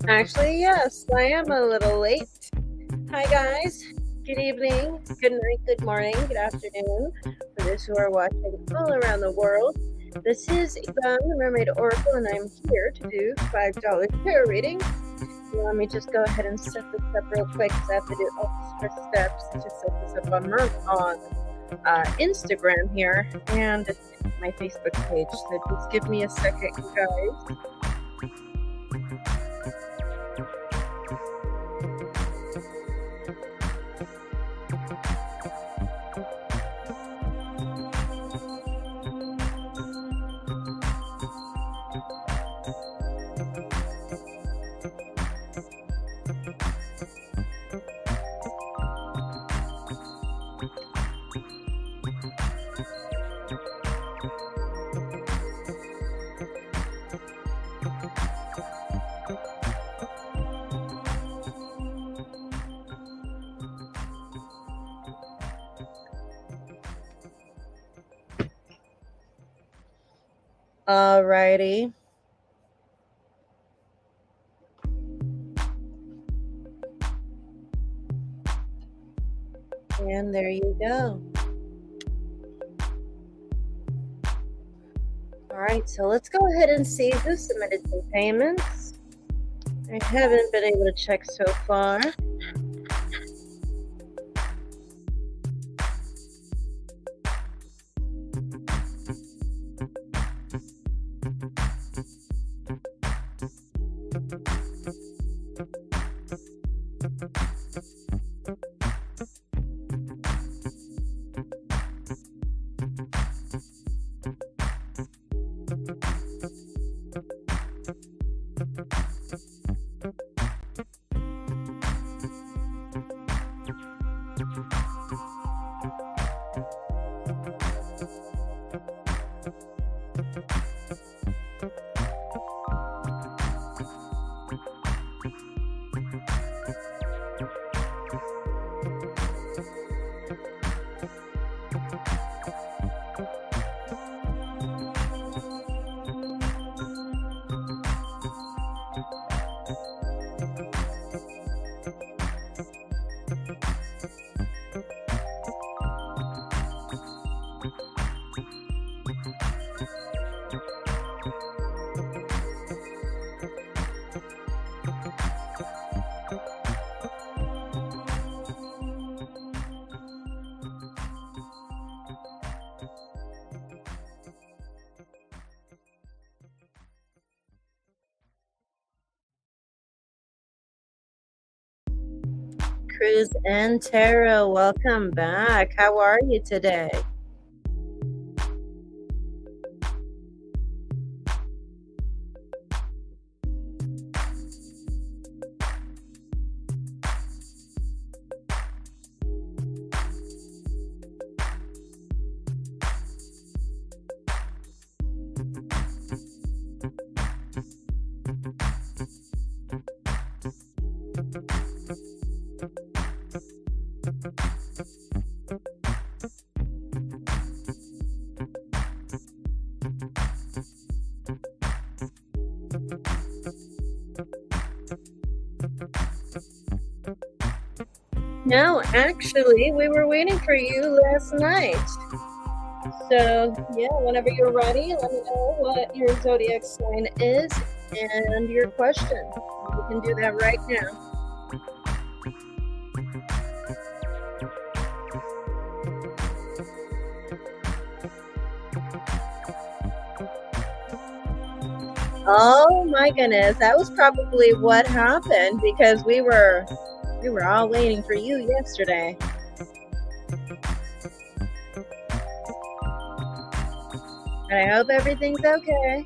Actually, yes, I am a little late. Hi, guys. Good evening, good night, good morning, good afternoon for those who are watching all around the world. This is Yvonne, the Mermaid Oracle, and I'm here to do $5 tarot reading. Let me just go ahead and set this up real quick because I have to do extra steps to set this up on Instagram here and my Facebook page. So just give me a second, guys. Alrighty. And there you go. Alright, so let's go ahead and see who submitted some payments. I haven't been able to check so far. Cruz and Tara, welcome back. How are you today? No, actually, we were waiting for you last night. So, yeah, whenever you're ready, let me know what your zodiac sign is and your question. We can do that right now. Oh my goodness, that was probably what happened because we were all waiting for you yesterday. And I hope everything's okay.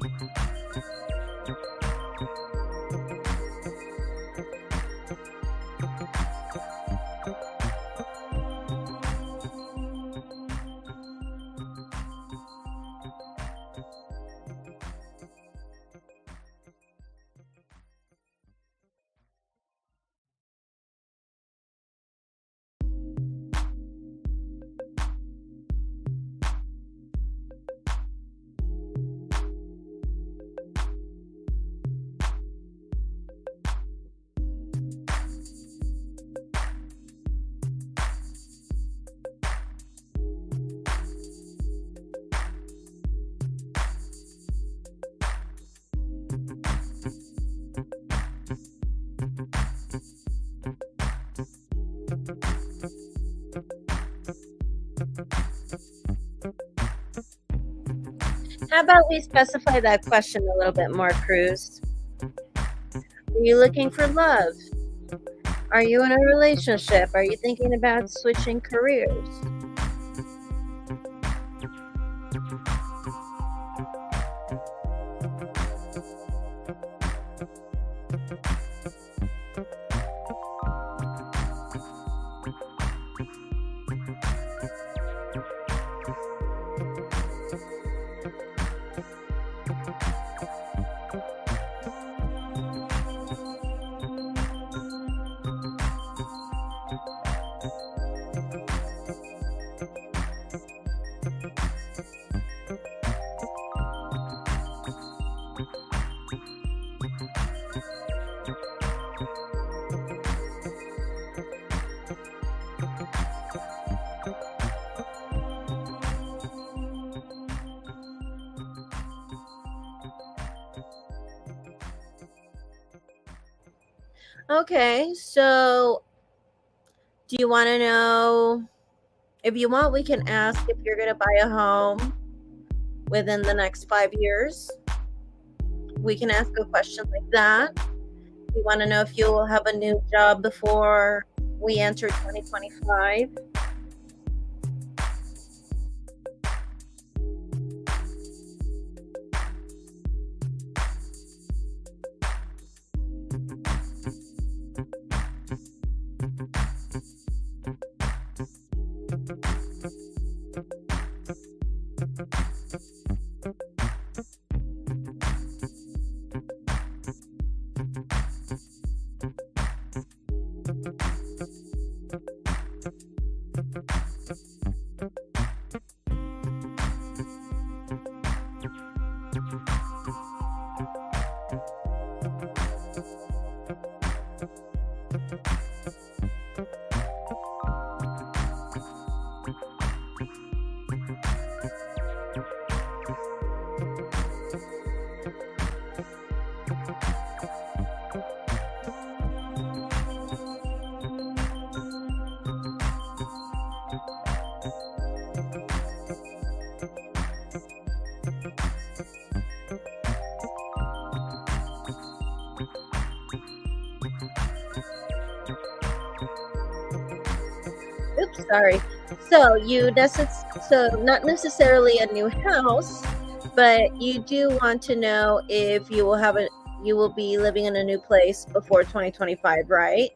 How about we specify that question a little bit more, Cruz? Are you looking for love? Are you in a relationship? Are you thinking about switching careers? Okay, so do you want to know? If you want, we can ask if you're going to buy a home within the next 5 years. We can ask a question like that. We want to know if you will have a new job before we enter 2025. Oops, sorry. So so not necessarily a new house, but you do want to know if you will be living in a new place before 2025, right?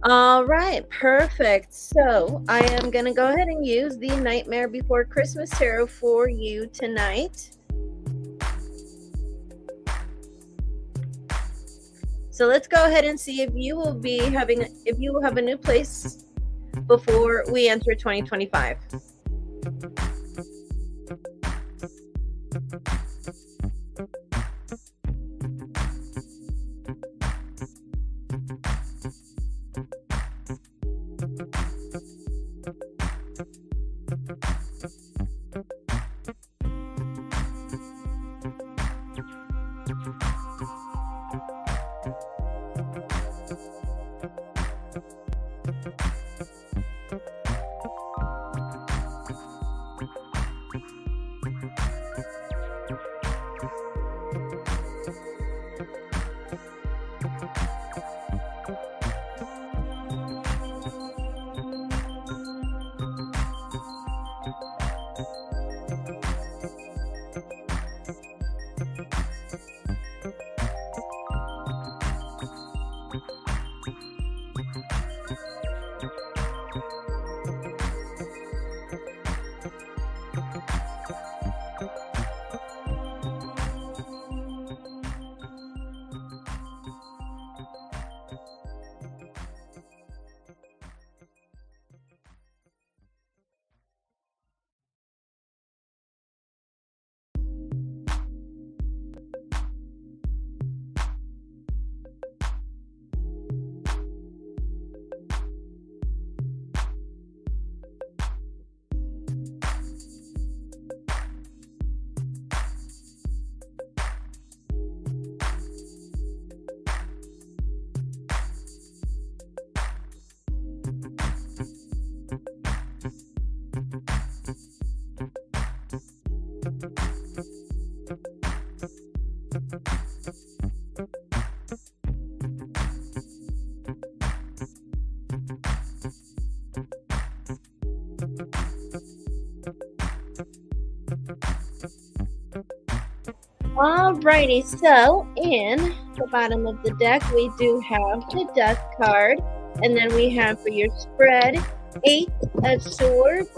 All right, perfect. So I am going to go ahead and use the Nightmare Before Christmas Tarot for you tonight. So let's go ahead and see if you will have a new place before we enter 2025. Alrighty, so in the bottom of the deck, we do have the Death card, and then we have for your spread, 8 of Swords,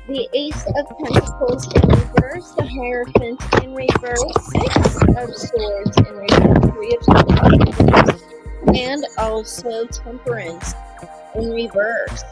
the Ace of Pentacles in reverse, the Hierophant in reverse, 6 of Swords in reverse, 3 of Swords in reverse, and also Temperance in reverse.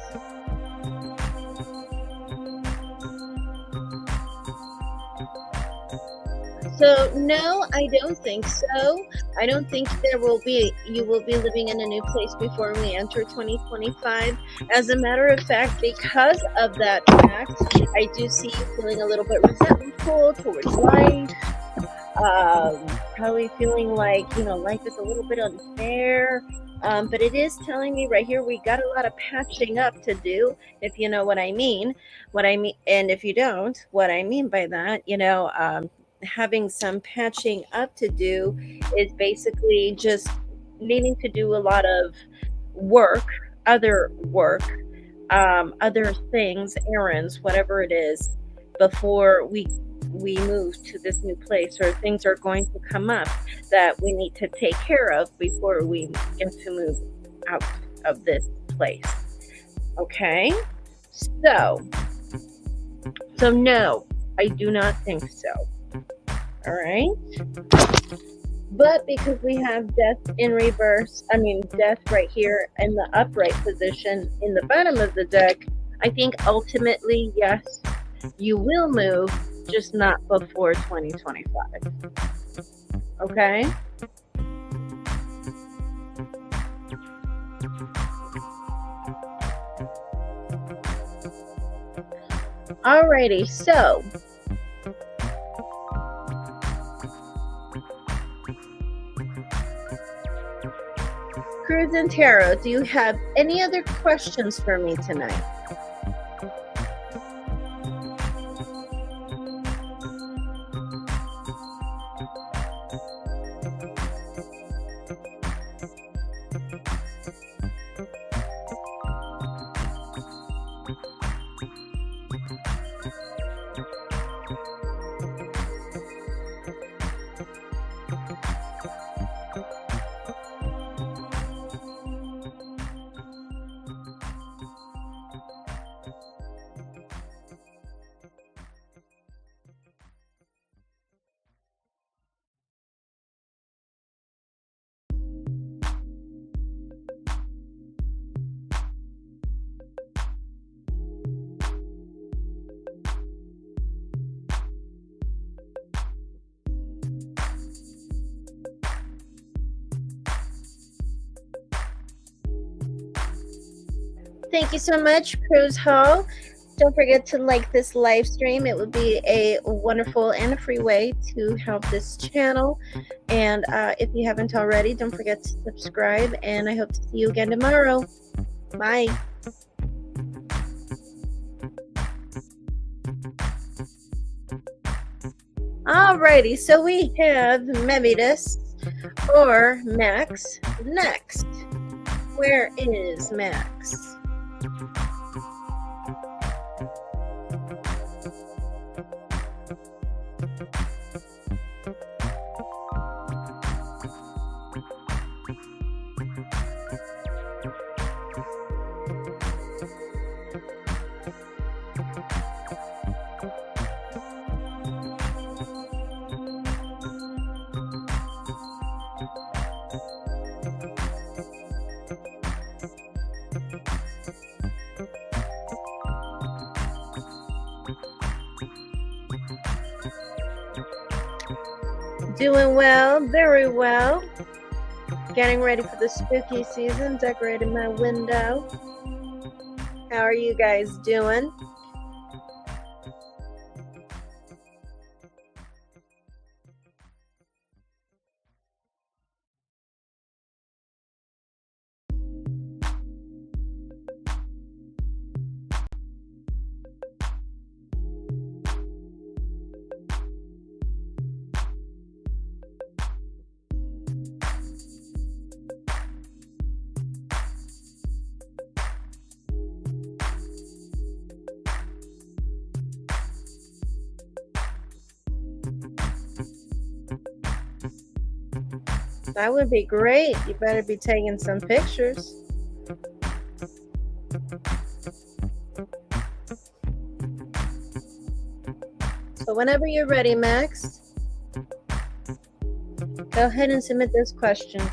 So no, I don't think so. I don't think you will be living in a new place before we enter 2025. As a matter of fact, because of that fact, I do see you feeling a little bit resentful towards life. Probably feeling like, life is a little bit unfair. But it is telling me right here, we got a lot of patching up to do, if you know what I mean. And if you don't, what I mean by that, having some patching up to do is basically just needing to do a lot of other things, errands, whatever it is, before we move to this new place, or things are going to come up that we need to take care of before we get to move out of this place. Okay, so no, I do not think so. All right, but because we have death right here in the upright position in the bottom of the deck, I think ultimately, yes, you will move, just not before 2025. Okay? Alrighty, so Cruz and Tarot, do you have any other questions for me tonight? Thank you so much, Cruz Hall. Don't forget to like this live stream. It would be a wonderful and a free way to help this channel. And if you haven't already, don't forget to subscribe. And I hope to see you again tomorrow. Bye. Alrighty, so we have Memidus or Max next. Where is Max? Doing well, very well. Getting ready for the spooky season, decorating my window. How are you guys doing? That would be great. You better be taking some pictures. So whenever you're ready, Max, go ahead and submit those questions.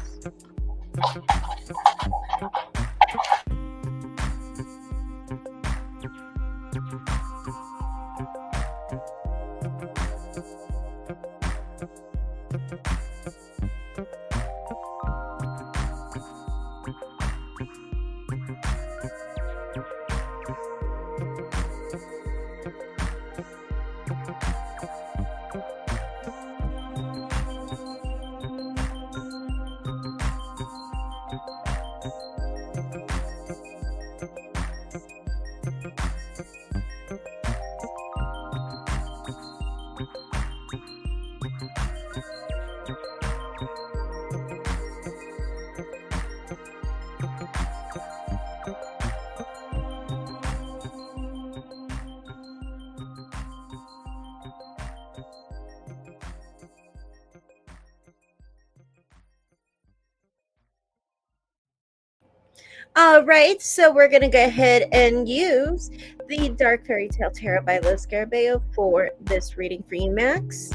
All right, so we're going to go ahead and use the Dark Fairy Tale Tarot by Liz Garabeo for this reading for you, Max.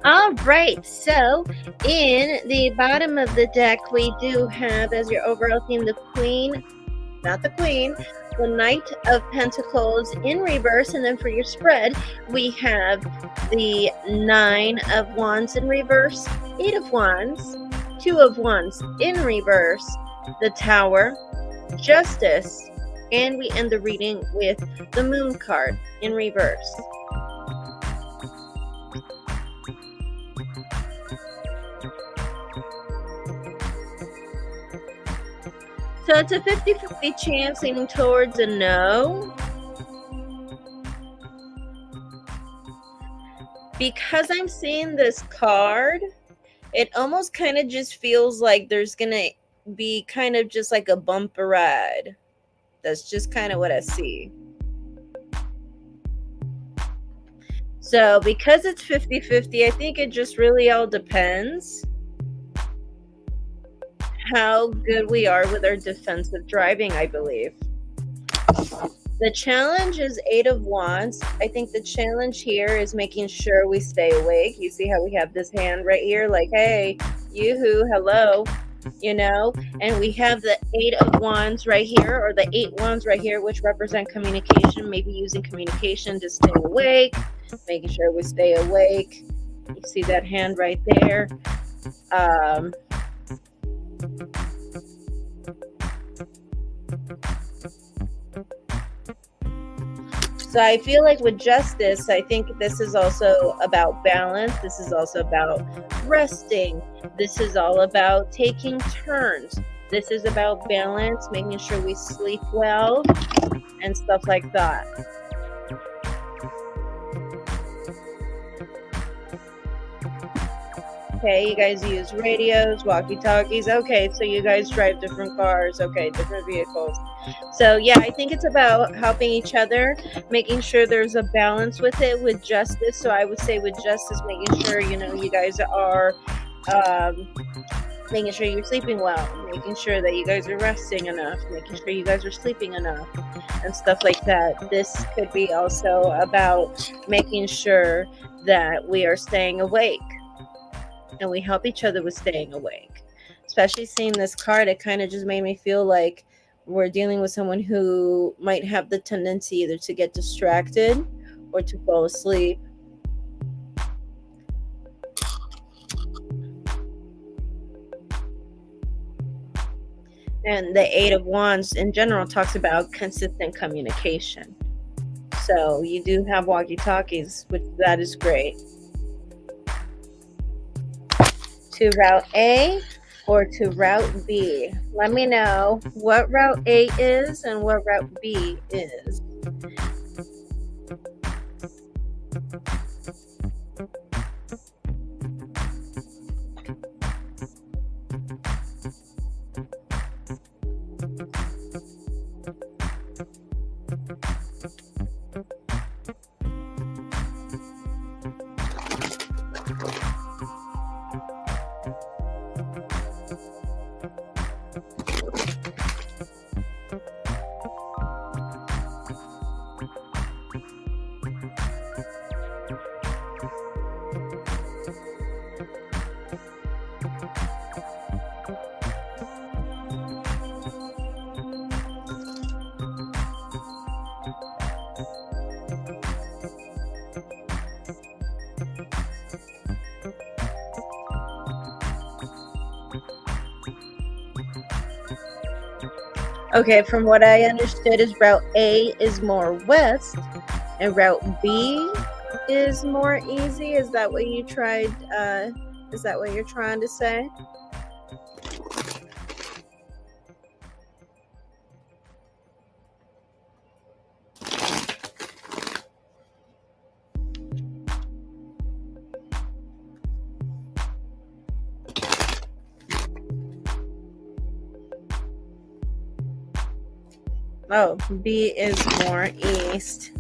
All right, so in the bottom of the deck, we do have as your overall theme the Queen, not the Queen, the Knight of Pentacles in reverse, and then for your spread, we have the Nine of Wands in reverse, Eight of Wands, Two of Wands in reverse, the Tower, Justice, and we end the reading with the Moon card in reverse. So it's a 50-50 chance leaning towards a no. Because I'm seeing this card, it almost kind of just feels like there's going to be kind of just like a bumper ride. That's just kind of what I see. So because it's 50-50, I think it just really all depends how good we are with our defensive driving, I believe. The challenge is 8 of Wands. I think the challenge here is making sure we stay awake. You see how we have this hand right here, like, hey, yoo-hoo, hello, and we have the 8 of Wands right here, or the 8 Wands right here, which represent communication, maybe using communication to stay awake, making sure we stay awake. You see that hand right there. So I feel like with Justice, I think this is also about balance. This is also about resting. This is all about taking turns. This is about balance, making sure we sleep well and stuff like that. Okay, you guys use radios, walkie-talkies. Okay, so you guys drive different cars. Okay, different vehicles. So yeah, I think it's about helping each other, making sure there's a balance with it with Justice. So I would say with Justice, making sure, you guys are making sure you're sleeping well, making sure that you guys are resting enough, making sure you guys are sleeping enough and stuff like that. This could be also about making sure that we are staying awake. And we help each other with staying awake. Especially seeing this card, it kind of just made me feel like we're dealing with someone who might have the tendency either to get distracted or to fall asleep. And the 8 of Wands in general talks about consistent communication. So you do have walkie-talkies, which that is great. To Route A or to Route B? Let me know what Route A is and what Route B is. Okay, from what I understood is Route A is more west and Route B is more easy. Is that what you tried? Is that what you're trying to say? Oh, B is more east.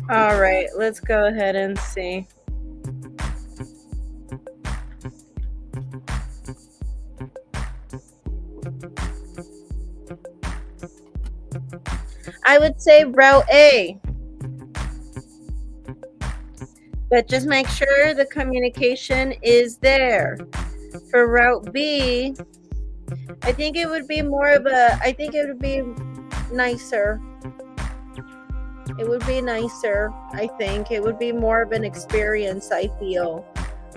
All right, let's go ahead and see. I would say Route A. But just make sure the communication is there. For Route B, I think it would be nicer. It would be nicer, I think. It would be more of an experience, I feel.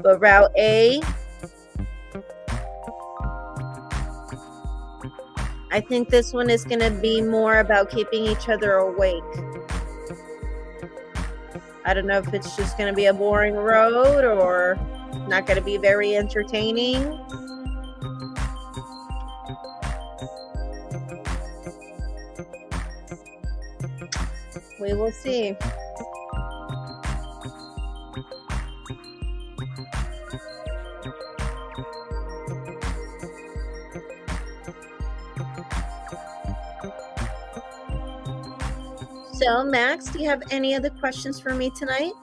But Route A, I think this one is going to be more about keeping each other awake. I don't know if it's just going to be a boring road or not going to be very entertaining. We will see. So, Max, do you have any other questions for me tonight?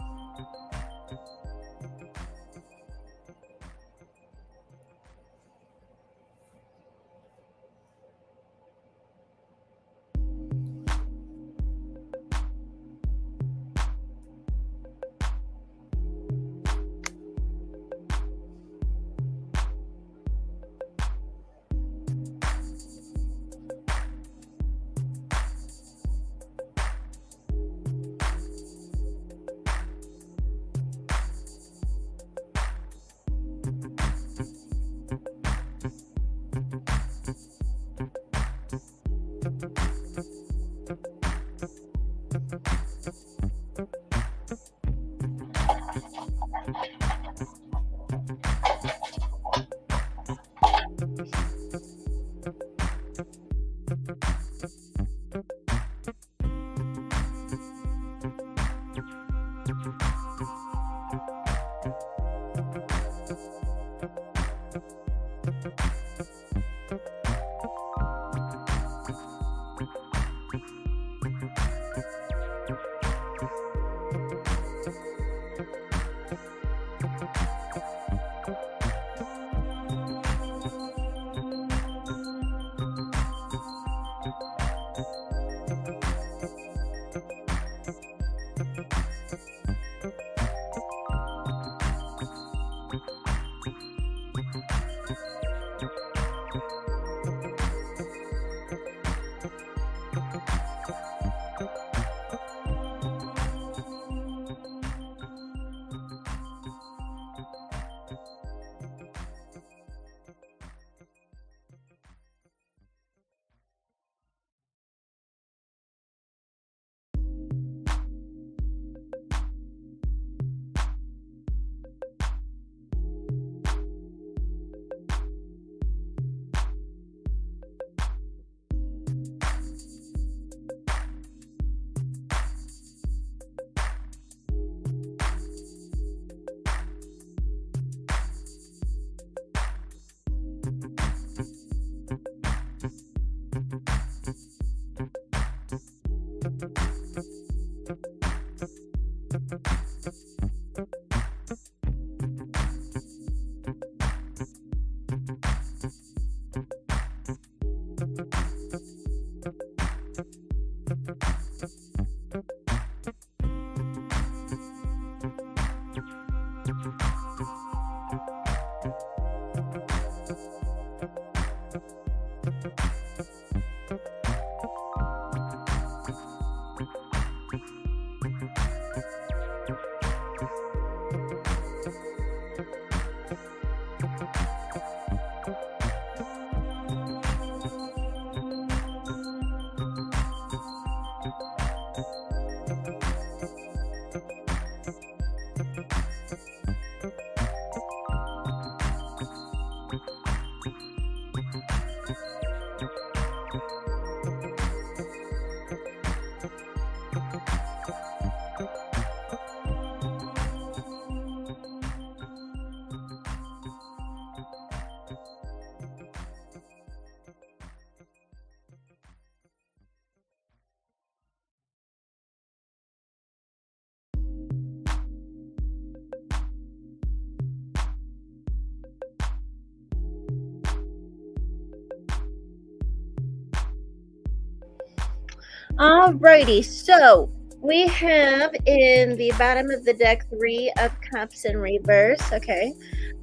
Alrighty, so we have in the bottom of the deck 3 of Cups in reverse, okay?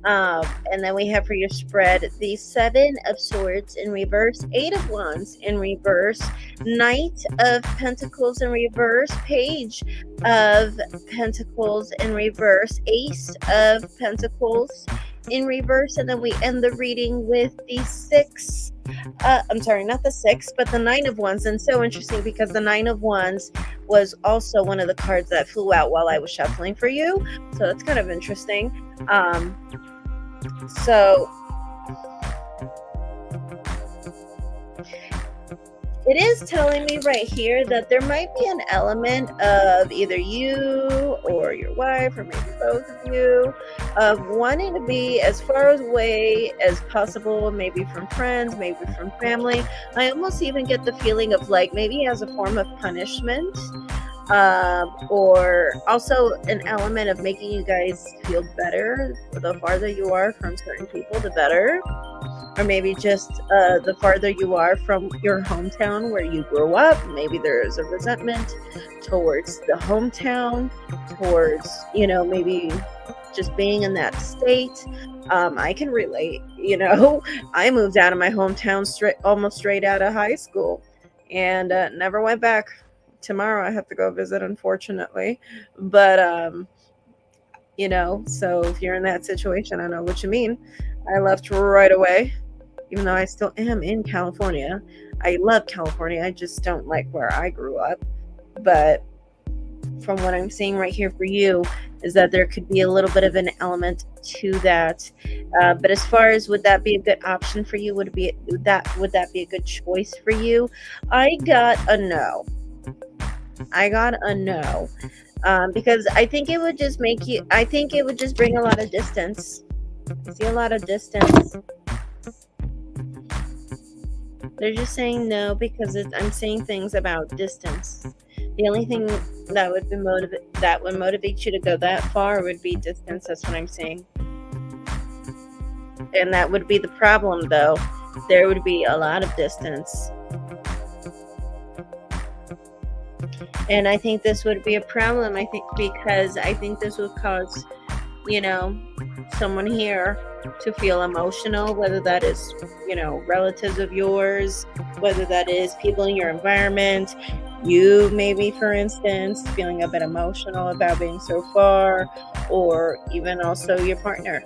And then we have for your spread the 7 of Swords in reverse, 8 of Wands in reverse, Knight of Pentacles in reverse, Page of Pentacles in reverse, Ace of Pentacles in reverse, and then we end the reading with the I'm sorry, not the 6, but the 9 of Wands. And so interesting because the 9 of Wands was also one of the cards that flew out while I was shuffling for you. So that's kind of interesting. So it is telling me right here that there might be an element of either you or your wife, or maybe both of you, of wanting to be as far away as possible, maybe from friends, maybe from family. I almost even get the feeling of like maybe as a form of punishment, or also an element of making you guys feel better. The farther you are from certain people, the better. Or maybe just the farther you are from your hometown where you grew up, maybe there's a resentment towards the hometown, towards, maybe just being in that state. I can relate. I moved out of my hometown almost straight out of high school, and never went back. Tomorrow I have to go visit, unfortunately. But so if you're in that situation, I know what you mean. I left right away, even though I still am in California. I love California. I just don't like where I grew up. But from what I'm seeing right here for you, is that there could be a little bit of an element to that. But as far as would that be a good option for you? Would that be a good choice for you? I got a no. Because I think it would just bring a lot of distance. I see a lot of distance. They're just saying no because I'm saying things about distance. The only thing that would motivate you to go that far would be distance. That's what I'm saying. And that would be the problem, though. There would be a lot of distance. And I think this would be a problem, because I think this would cause, someone here to feel emotional, whether that is, relatives of yours, whether that is people in your environment, you maybe, for instance, feeling a bit emotional about being so far, or even also your partner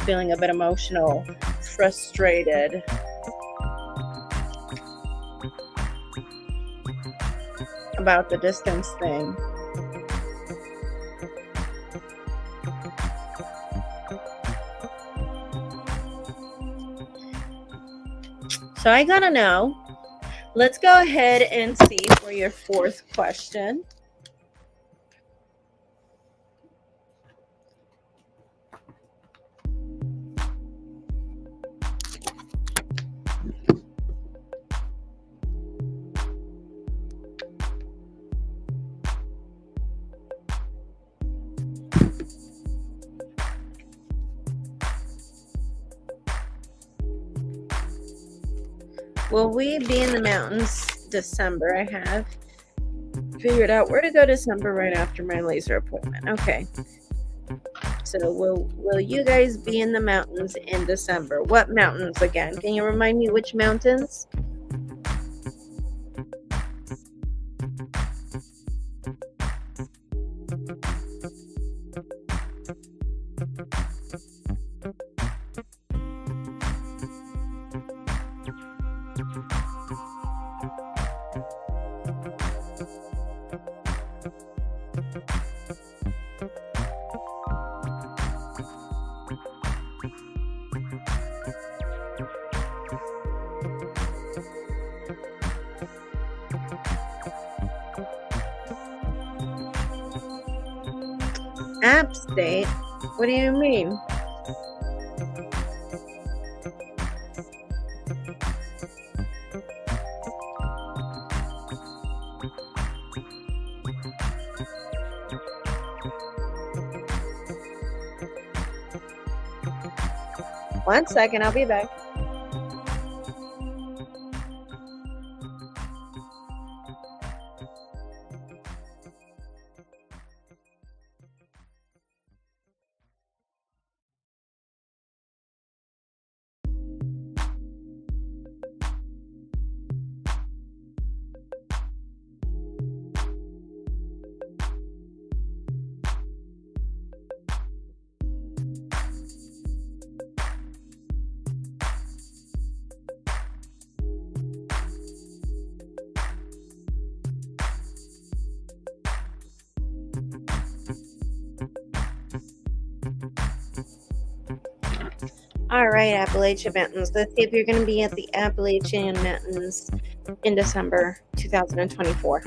feeling a bit emotional, frustrated. About the distance thing. So I gotta know. Let's go ahead and see for your fourth question. Will we be in the mountains December? I have figured out where to go December right after my laser appointment. Okay. So will you guys be in the mountains in December? What mountains again? Can you remind me which mountains? App State? What do you mean? One second, I'll be back. All right, Appalachian Mountains. Let's see if you're going to be at the Appalachian Mountains in December 2024.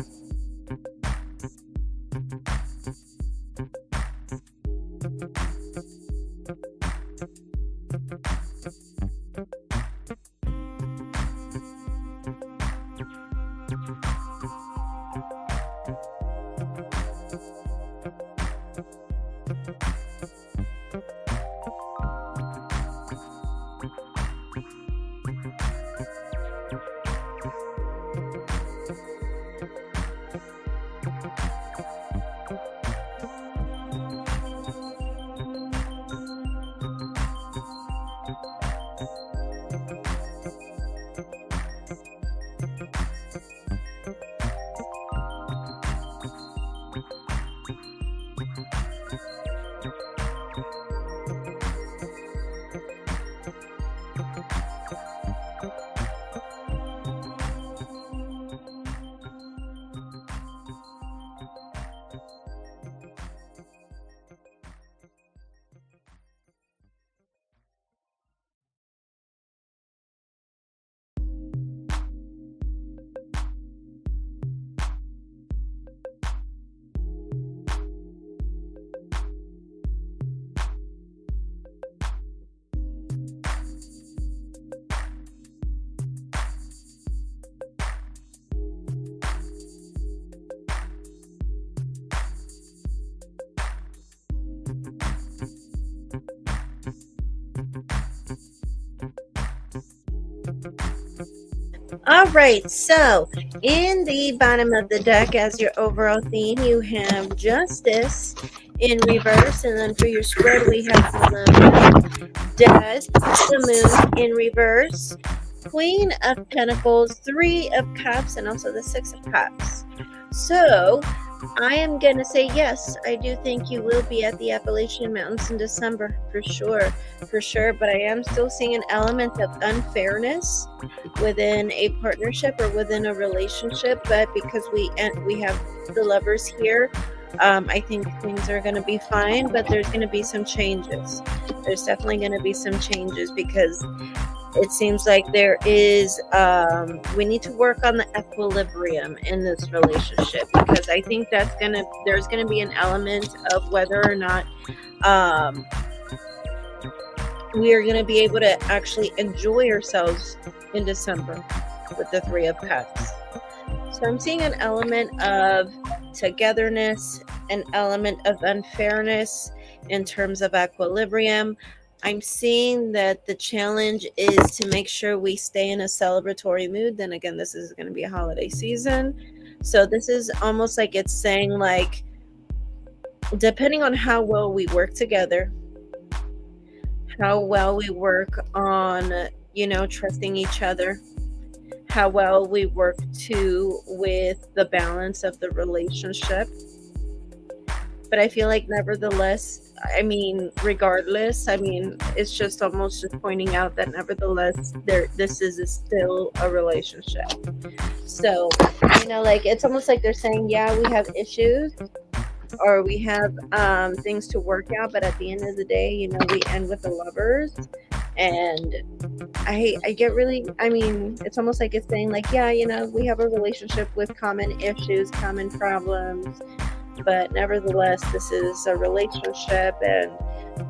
All right, so in the bottom of the deck, as your overall theme, you have Justice in reverse, and then for your spread, we have the Death, the Moon in reverse, Queen of Pentacles, Three of Cups, and also the Six of Cups. So I am going to say yes, I do think you will be at the Appalachian Mountains in December, for sure, but I am still seeing an element of unfairness within a partnership or within a relationship, but because we have the Lovers here, I think things are going to be fine, but there's going to be some changes. There's definitely going to be some changes because it seems like there is we need to work on the equilibrium in this relationship, because I think there's gonna be an element of whether or not we are going to be able to actually enjoy ourselves in December with the Three of Cups. So I'm seeing an element of togetherness, an element of unfairness in terms of equilibrium. I'm seeing that the challenge is to make sure we stay in a celebratory mood. Then again, this is going to be a holiday season. So this is almost like it's saying, like, depending on how well we work together, how well we work on, trusting each other, how well we work too with the balance of the relationship. But I feel like nevertheless, regardless, it's just almost just pointing out that nevertheless, this is still a relationship. So, it's almost like they're saying, yeah, we have issues or we have things to work out, but at the end of the day, we end with the Lovers. And I get really, it's almost like it's saying, like, yeah, we have a relationship with common issues, common problems, but nevertheless, this is a relationship, and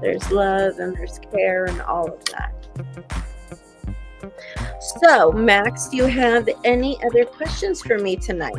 there's love and there's care and all of that. So, Max, do you have any other questions for me tonight?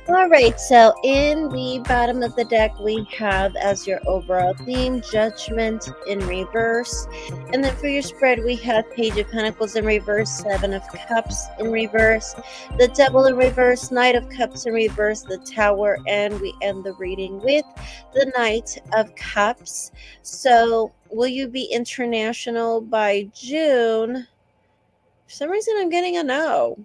All right, so in the bottom of the deck, we have as your overall theme, Judgment in reverse. And then for your spread, we have Page of Pentacles in reverse, Seven of Cups in reverse, the Devil in reverse, Knight of Cups in reverse, the Tower, and we end the reading with the Knight of Cups. So will you be international by June? For some reason, I'm getting a no.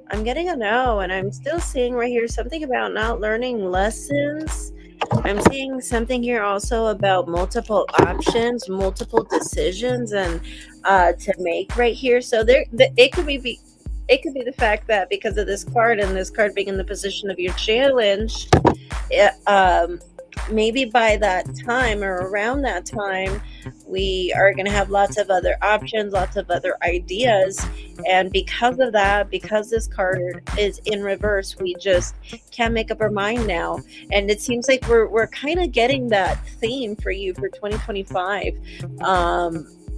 I'm getting a no, and I'm still seeing right here something about not learning lessons. I'm seeing something here also about multiple options, multiple decisions, and to make right here. So it could be the fact that because of this card and this card being in the position of your challenge, maybe by that time or around that time, we are going to have lots of other options, lots of other ideas. And because of that, because this card is in reverse, we just can't make up our mind now. And it seems like we're kind of getting that theme for you for 2025.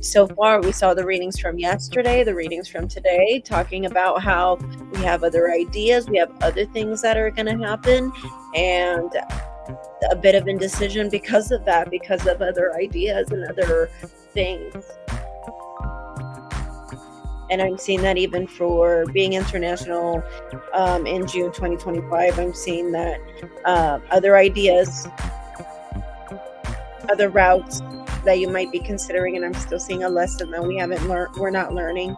So far, we saw the readings from yesterday, the readings from today, talking about how we have other ideas, we have other things that are going to happen, and a bit of indecision because of that, because of other ideas and other things. And I'm seeing that even for being international in June 2025. I'm seeing that other ideas, other routes that you might be considering, and I'm still seeing a lesson that we haven't learned, we're not learning.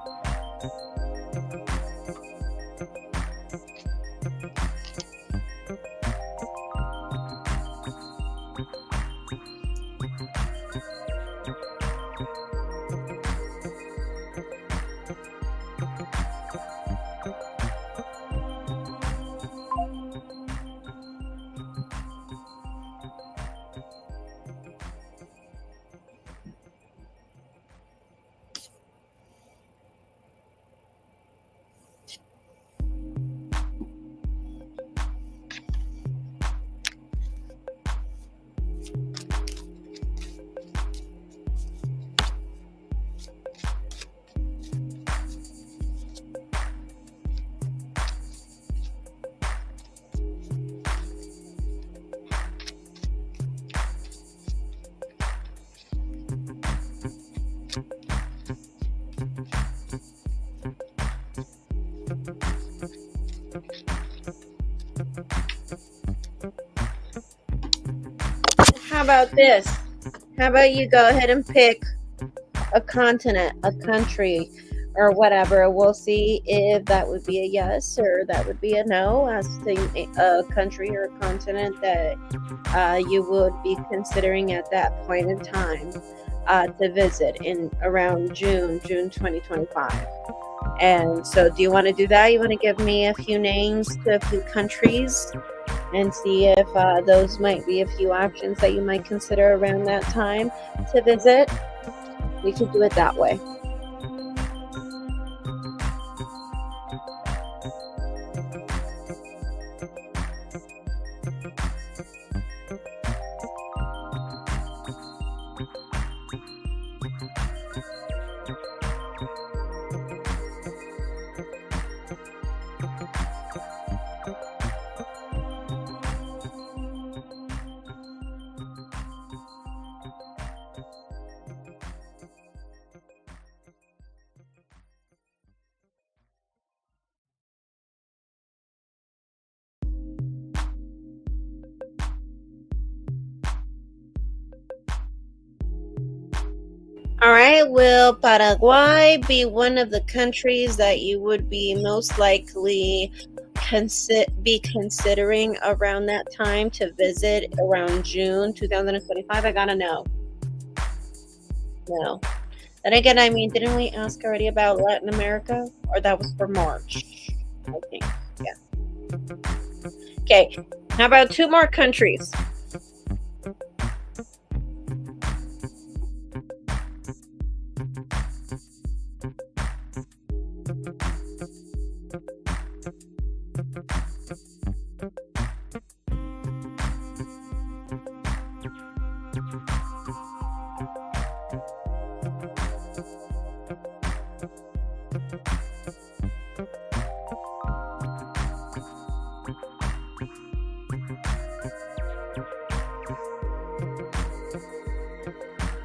How about this? How about you go ahead and pick a continent, a country, or whatever. We'll see if that would be a yes or that would be a no as to a country or a continent that you would be considering at that point in time to visit in around June 2025. And so, do you want to do that? You want to give me a few names to a few countries and see if those might be a few options that you might consider around that time to visit? We could do it that way. All right, will Paraguay be one of the countries that you would be most likely be considering around that time to visit around June 2025? I gotta know. No. Then again, I mean, didn't we ask already about Latin America? Or that was for March, I think. Yeah. Okay, how about two more countries?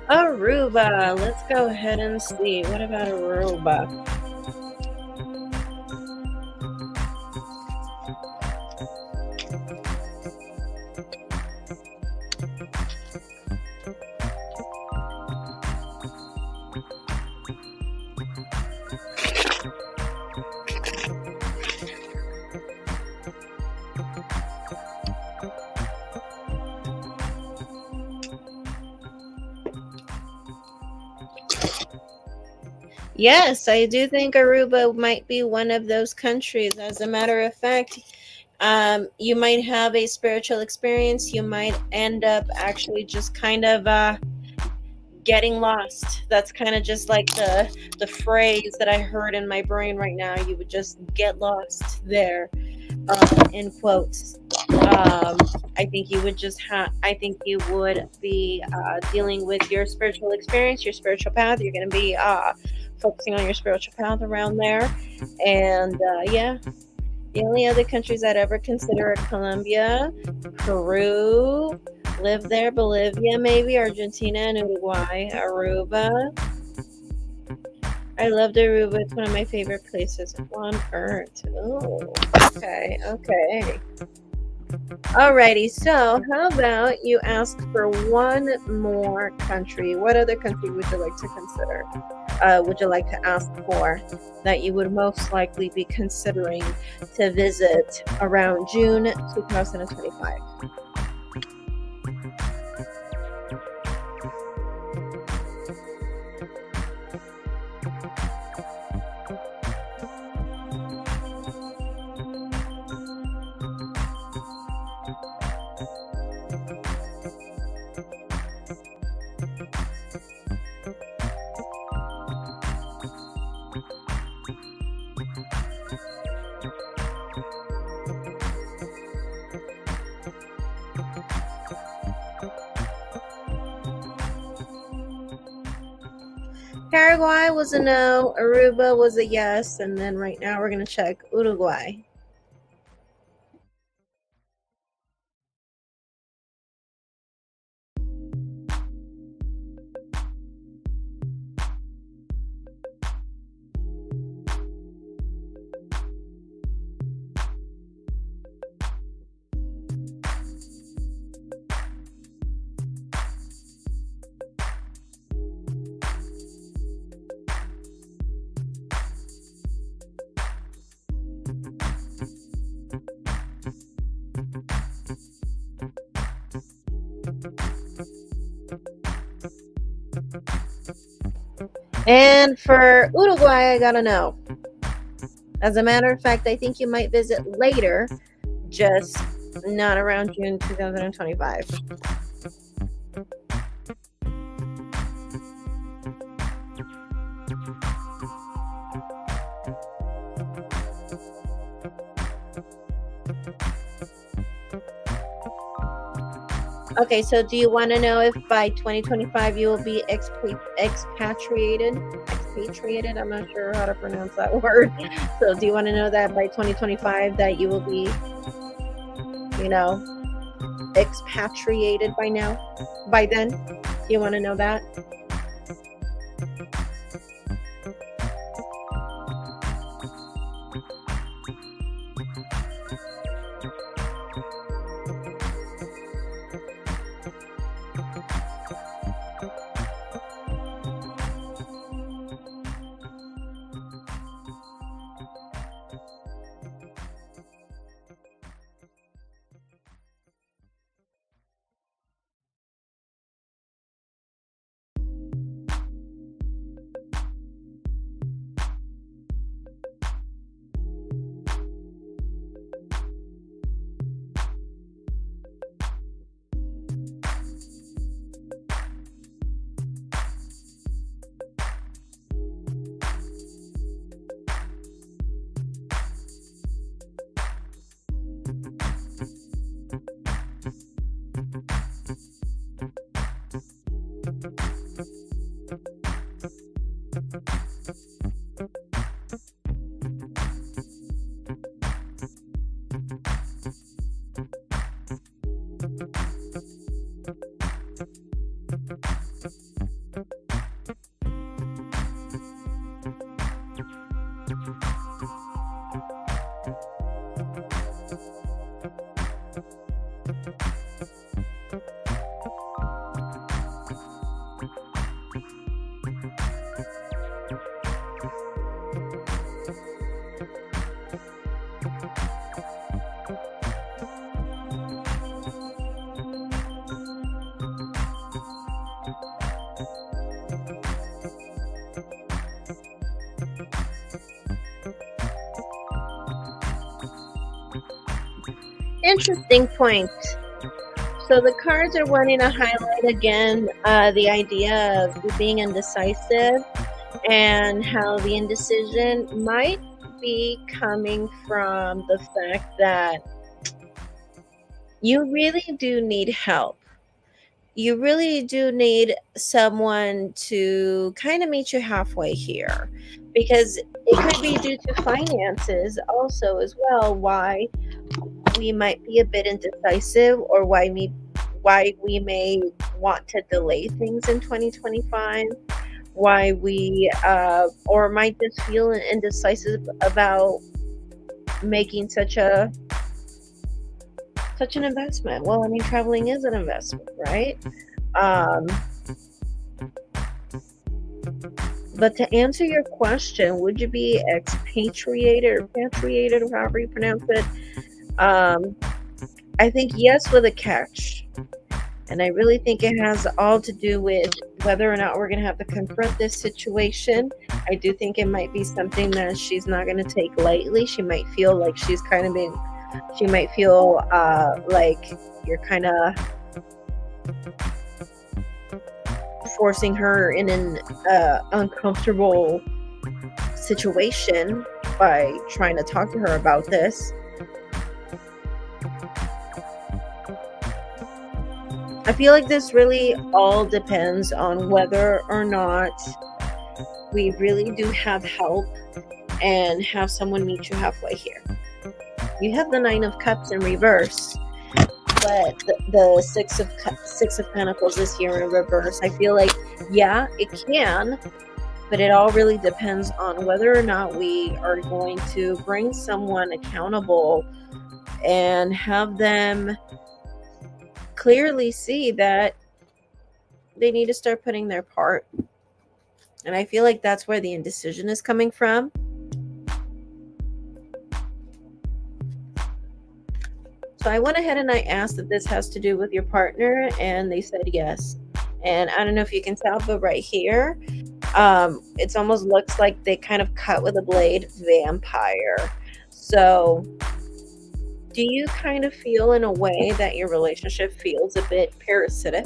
Aruba. Let's go ahead and see. What about Aruba? Yes, I do think Aruba might be one of those countries. As a matter of fact, you might have a spiritual experience. You might end up actually just kind of getting lost. That's kind of just like the phrase that I heard in my brain right now. You would just get lost there, in quotes. I think you would just have. I think you would be dealing with your spiritual experience, your spiritual path. You're going to be focusing on your spiritual path around there, and yeah. The only other countries I'd ever consider are Colombia, Peru, live there, Bolivia, maybe Argentina and Uruguay, Aruba. I loved Aruba. It's one of my favorite places on earth. Oh, okay. Alrighty, so how about you ask for one more country? What other country would you like to consider? Would you like to ask for that you would most likely be considering to visit around June 2025? Paraguay was a no, Aruba was a yes, and then right now we're going to check Uruguay. And for Uruguay, I gotta know. As a matter of fact, I think you might visit later, just not around June 2025. Okay, so do you want to know if by 2025 you will be expatriated? Expatriated? I'm not sure how to pronounce that word. So do you want to know that by 2025 that you will be, expatriated by then? Do you want to know that? Interesting point. So the cards are wanting to highlight again the idea of being indecisive and how the indecision might be coming from the fact that you really do need help. You really do need someone to kind of meet you halfway here, because it could be due to finances also as well, why we might be a bit indecisive, or why we may want to delay things in 2025, why we or might just feel indecisive about making such an investment. Well, I mean, traveling is an investment, right? But to answer your question, would you be expatriated or patriated, or however you pronounce it? I think yes, with a catch. And I really think it has all to do with whether or not we're going to have to confront this situation. I do think it might be something that she's not going to take lightly. She might feel like she might feel like you're kind of forcing her in an uncomfortable situation by trying to talk to her about this. I feel like this really all depends on whether or not we really do have help and have someone meet you halfway here. You have the Nine of Cups in reverse, but the Six of Pentacles is here in reverse. I feel like, yeah, it can, but it all really depends on whether or not we are going to bring someone accountable and have them clearly see that they need to start putting their part. And I feel like that's where the indecision is coming from. So I went ahead and I asked if this has to do with your partner, and they said yes. And I don't know if you can tell, but right here, It's almost looks like they kind of cut with a blade, vampire. So do you kind of feel in a way that your relationship feels a bit parasitic?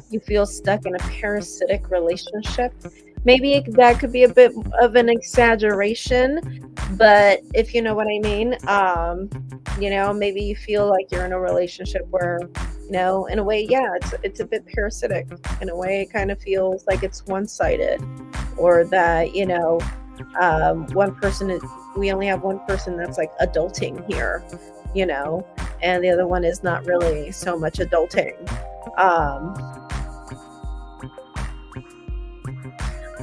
You feel stuck in a parasitic relationship? Maybe that could be a bit of an exaggeration, but if you know what I mean, maybe you feel like you're in a relationship where, in a way, yeah, it's a bit parasitic. In a way, it kind of feels like it's one-sided, or that, one person is, we only have one person that's like adulting here, and the other one is not really so much adulting. Um,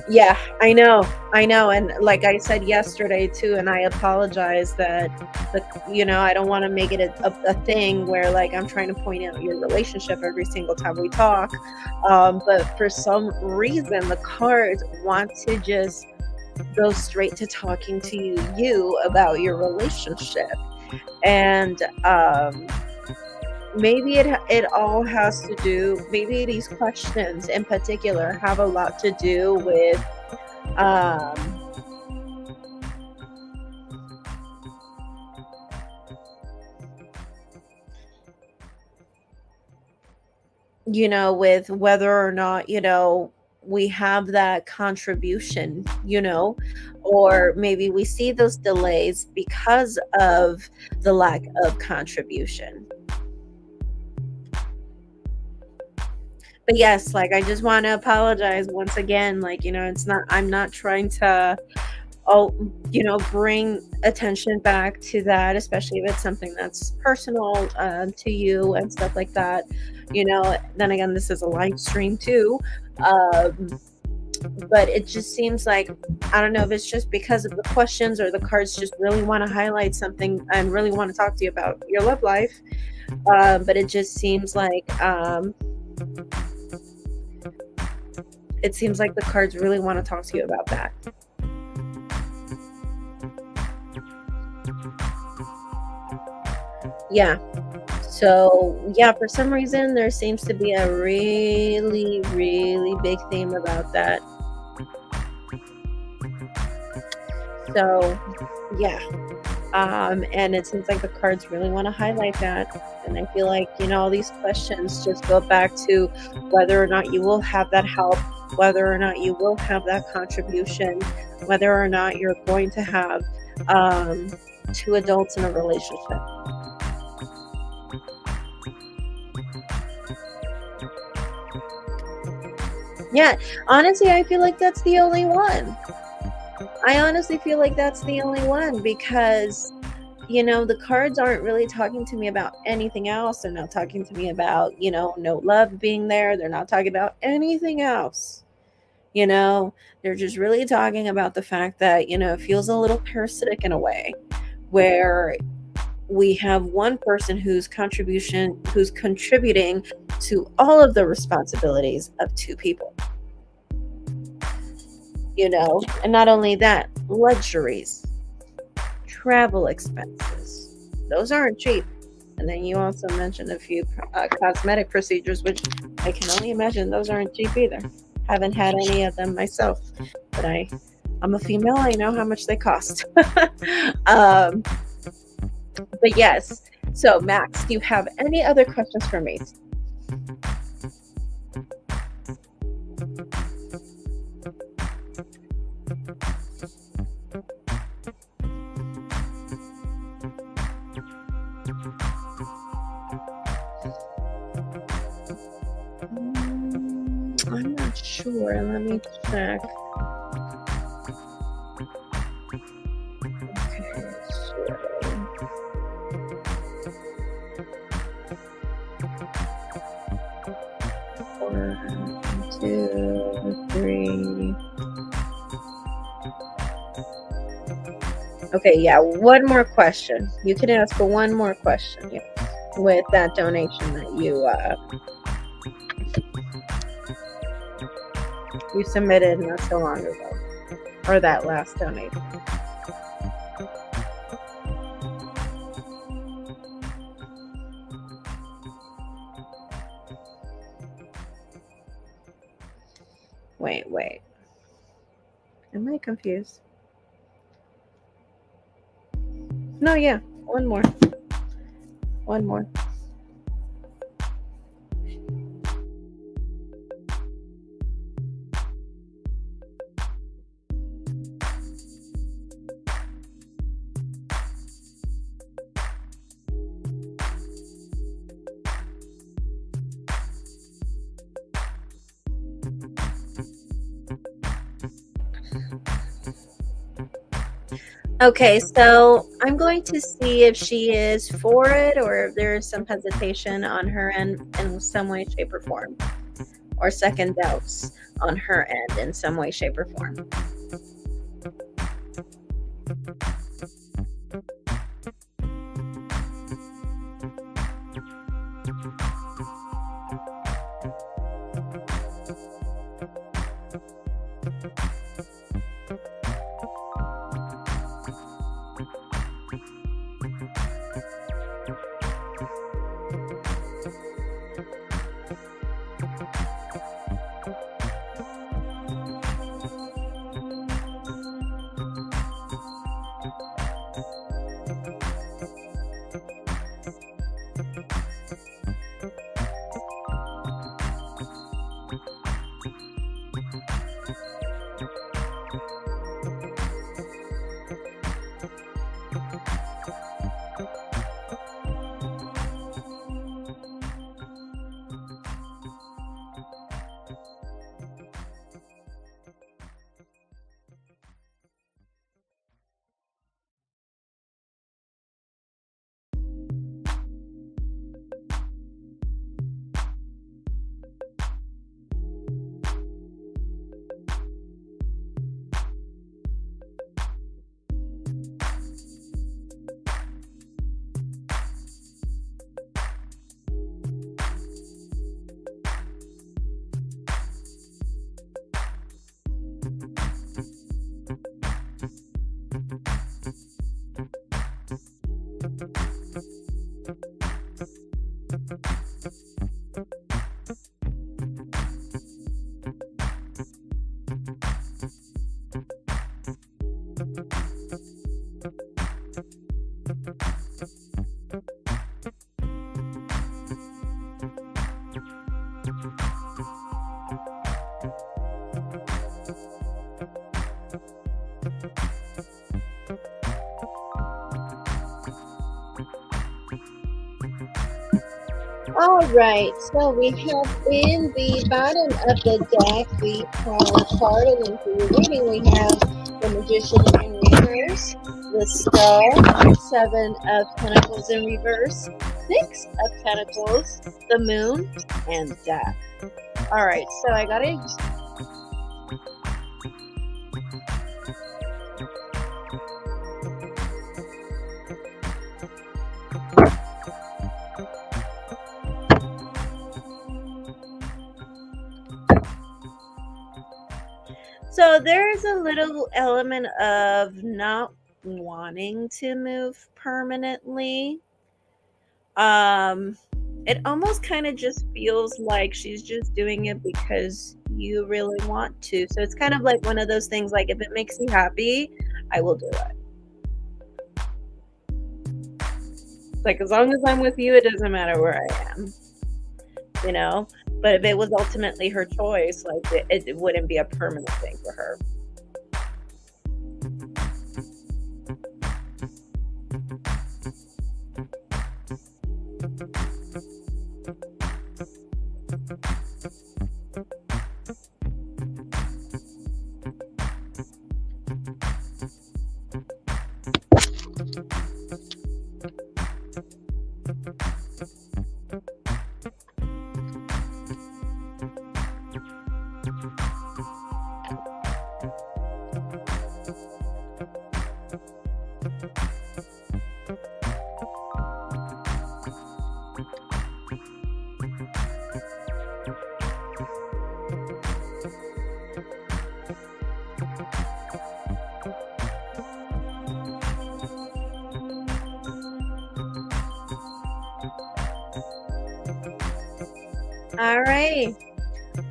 Yeah, I know, and like I said yesterday too, and I apologize that I don't want to make it a thing where like I'm trying to point out your relationship every single time we talk, but for some reason the cards want to just go straight to talking to you about your relationship, and maybe it all has to do, maybe these questions in particular have a lot to do with um with whether or not, we have that contribution, or maybe we see those delays because of the lack of contribution. But yes, like I just want to apologize once again. Like, it's not, I'm not trying to, oh, bring attention back to that, especially if it's something that's personal to you and stuff like that. Then again, this is a live stream too. Um, but it just seems like, I don't know if it's just because of the questions or the cards just really want to highlight something and really want to talk to you about your love life. But it just seems like, it seems like the cards really want to talk to you about that. Yeah. So, yeah, for some reason, there seems to be a really, really big theme about that. So, yeah. And it seems like the cards really want to highlight that. And I feel like, all these questions just go back to whether or not you will have that help, whether or not you will have that contribution, whether or not you're going to have two adults in a relationship. Yeah, honestly, I feel like that's the only one. I honestly feel like that's the only one because, the cards aren't really talking to me about anything else. They're not talking to me about, no love being there. They're not talking about anything else. They're just really talking about the fact that, it feels a little parasitic in a way where we have one person who's contributing to all of the responsibilities of two people. And not only that, luxuries, travel expenses, those aren't cheap. And then you also mentioned a few cosmetic procedures, which I can only imagine those aren't cheap either. Haven't had any of them myself, but I'm a female. I know how much they cost. But yes. So Max, do you have any other questions for me? I'm not sure. Let me check. Okay, so 1, 2, 3. Okay, yeah, one more question. You can ask for one more question, yeah, with that donation that you submitted not so long ago, or that last donation. Wait. Am I confused? No, yeah. One more. Okay, so I'm going to see if she is for it or if there is some hesitation on her end in some way, shape, or form, or second doubts on her end in some way, shape, or form. All right, so we have in the bottom of the deck the Power card, and then for your reading we have the Magician in reverse, the Skull, Seven of Pentacles in reverse, Six of Pentacles, the Moon, and Death. All right, so I got it. So there's a little element of not wanting to move permanently. It almost kind of just feels like she's just doing it because you really want to. So it's kind of like one of those things, like, if it makes you happy, I will do it. Like, as long as I'm with you, it doesn't matter where I am, you know? But if it was ultimately her choice, like, it wouldn't be a permanent thing for her. All right.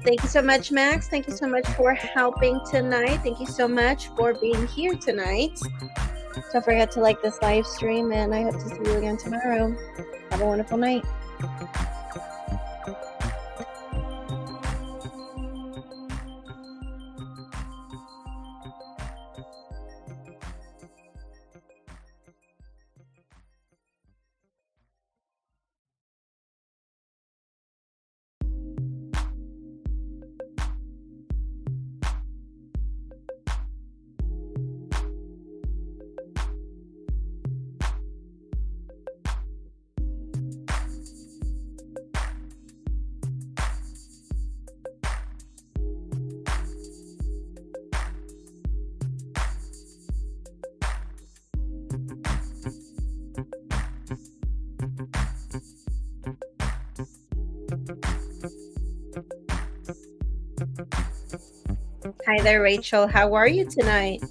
Thank you so much, Max. Thank you so much for helping tonight. Thank you so much for being here tonight. Don't forget to like this live stream, and I hope to see you again tomorrow. Have a wonderful night. Hi there, Rachel. How are you tonight?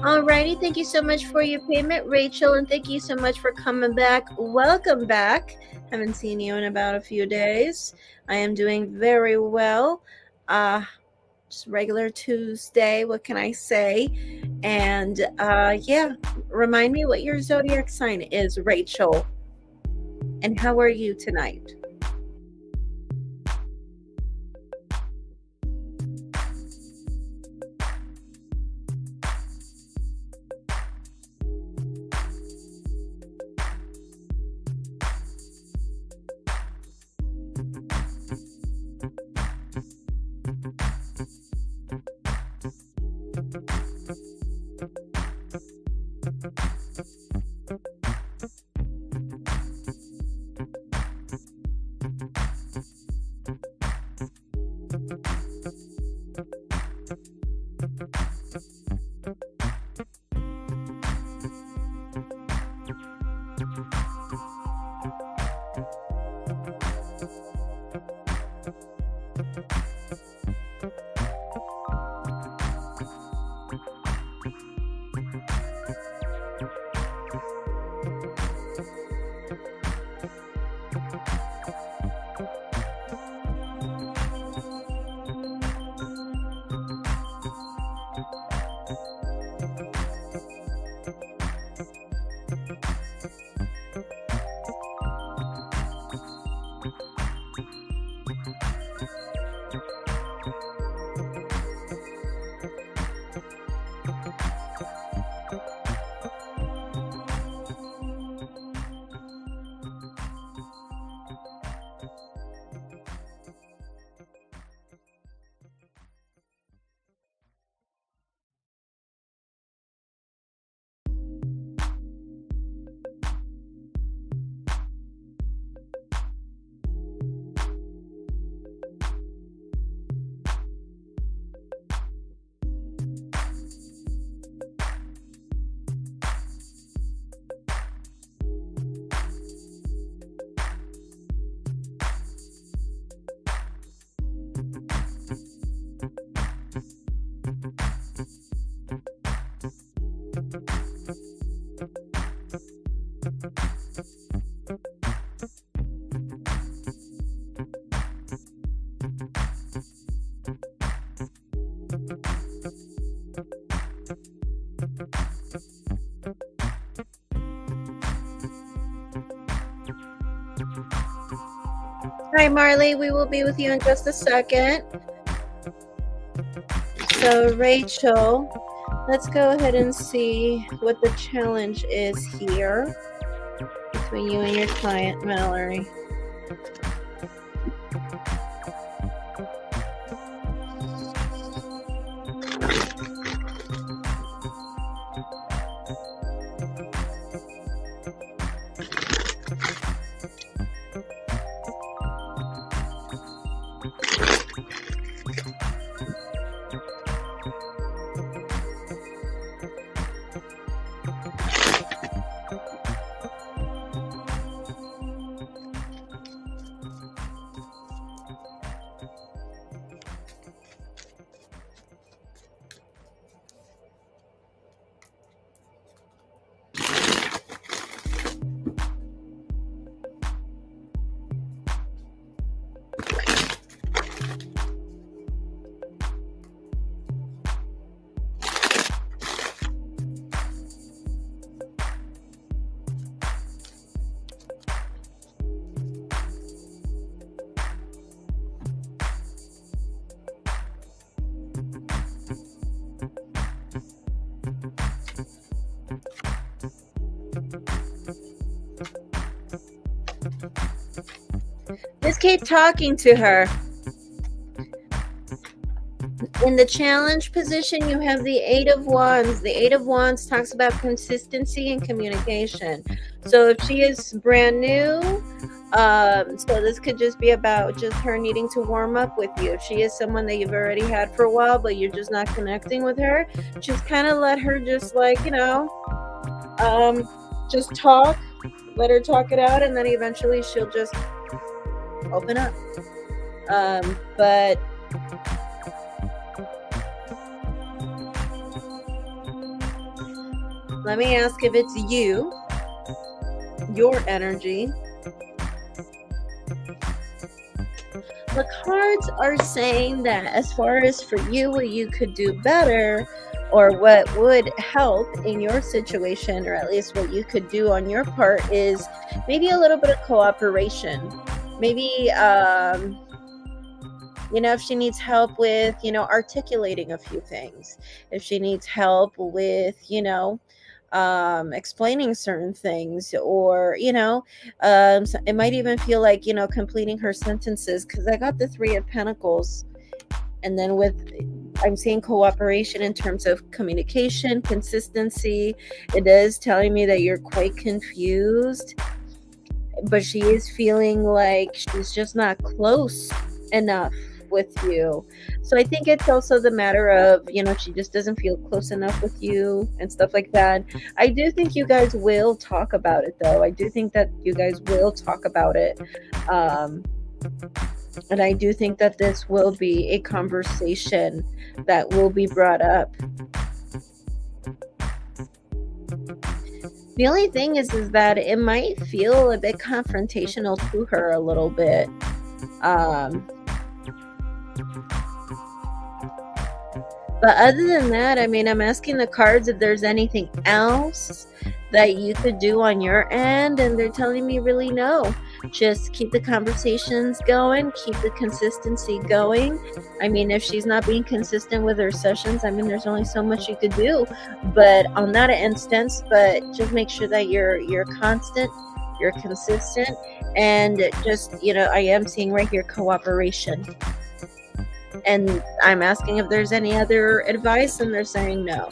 Alrighty, thank you so much for your payment, Rachel, and thank you so much for coming back. Welcome back. Haven't seen you in about a few days. I am doing very well. Just regular Tuesday, what can I say? And yeah, remind me what your zodiac sign is, Rachel. And how are you tonight? Hi, Marley. We will be with you in just a second. So, Rachel, Let's go ahead and see what the challenge is here between you and your client, Mallory. Just keep talking to her. In the challenge position, you have the Eight of Wands. The Eight of Wands talks about consistency and communication. So if she is brand new, so this could just be about just her needing to warm up with you. If she is someone that you've already had for a while, but you're just not connecting with her, just kind of let her just like, just talk. Let her talk it out, and then eventually she'll just open up. But let me ask if it's you, your energy. The cards are saying that as far as for you, what you could do better or what would help in your situation, or at least what you could do on your part, is maybe a little bit of cooperation. Maybe, if she needs help with, articulating a few things, if she needs help with, explaining certain things, or so it might even feel like completing her sentences, because I got the Three of Pentacles, and then I'm seeing cooperation in terms of communication, consistency. It is telling me that you're quite confused, but she is feeling like she's just not close enough with you. So I think it's also the matter of, she just doesn't feel close enough with you and stuff like that. I do think you guys will talk about it, though. I do think that you guys will talk about it. And I do think that this will be a conversation that will be brought up. The only thing is that it might feel a bit confrontational to her a little bit. But other than that, I'm asking the cards if there's anything else that you could do on your end, and they're telling me really no. Just keep the conversations going, keep the consistency going. If she's not being consistent with her sessions, there's only so much you could do. But on that instance, but just make sure that you're constant, you're consistent, and just, I am seeing right here cooperation. And I'm asking if there's any other advice, and they're saying no.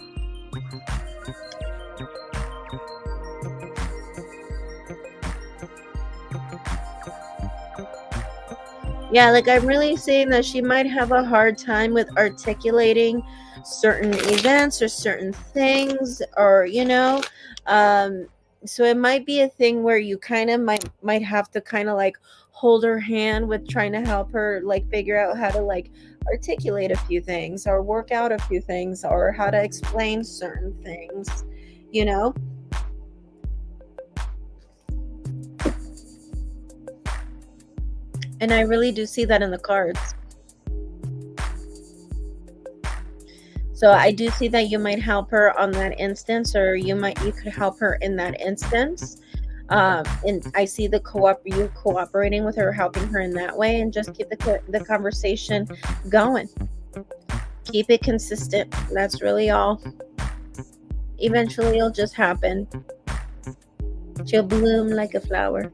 Yeah, I'm really saying that she might have a hard time with articulating certain events or certain things, or, so it might be a thing where you kind of might have to kind of hold her hand with trying to help her figure out how to articulate a few things, or work out a few things, or how to explain certain things, And I really do see that in the cards. So I do see that you might help her on that instance, or you could help her in that instance. And I see you cooperating with her, helping her in that way, and just keep the conversation going. Keep it consistent. That's really all. Eventually, it'll just happen. She'll bloom like a flower.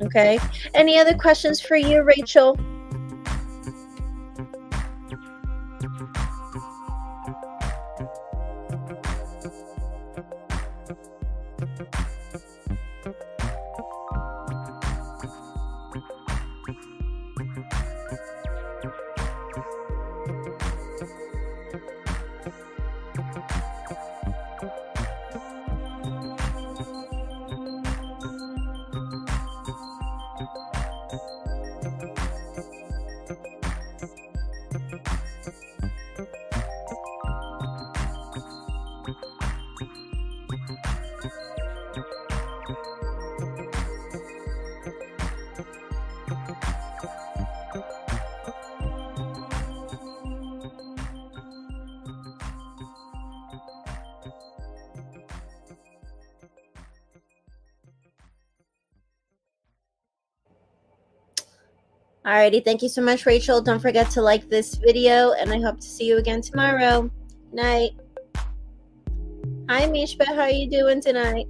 Okay. Any other questions for you, Rachel? Alrighty, thank you so much, Rachel. Don't forget to like this video, and I hope to see you again tomorrow. Night. Hi, Mishba. How are you doing tonight?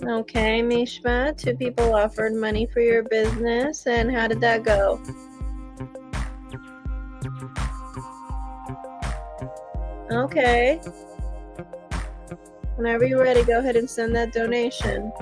Okay, Mishma, 2 people offered money for your business, and how did that go? Okay. Whenever you're ready, go ahead and send that donation.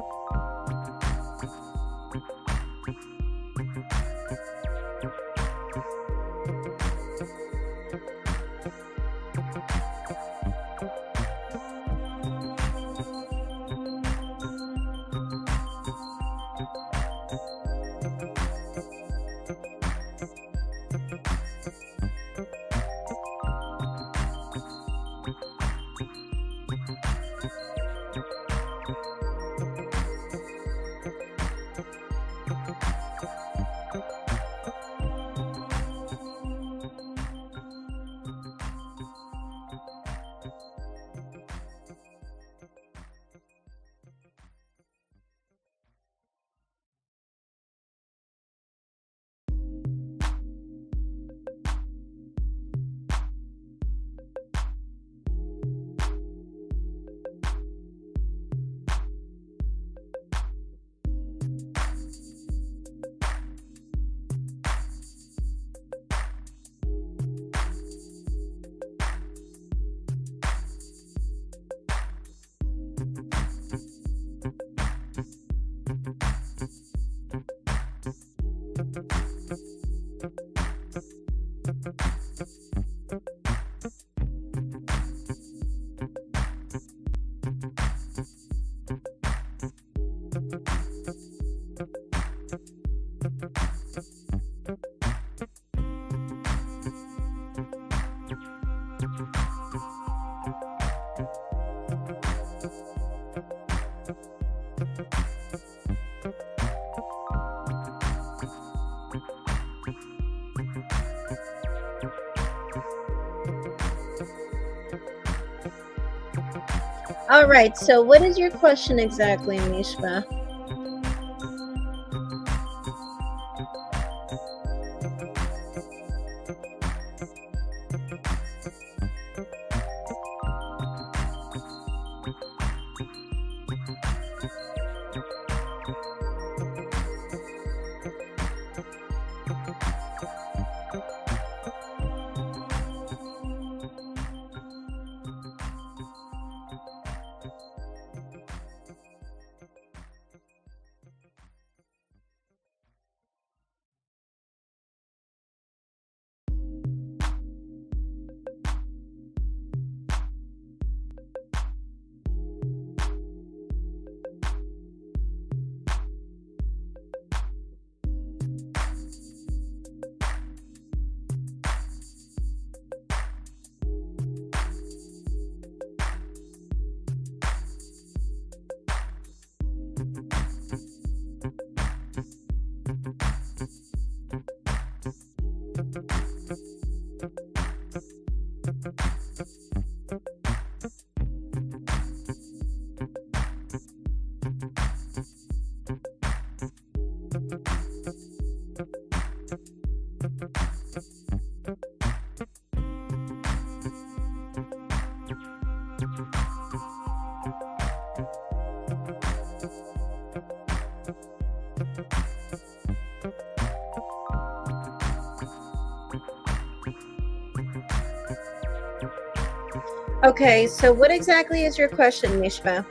All right, so what is your question exactly, Mishma? Okay, so what exactly is your question, Mishma?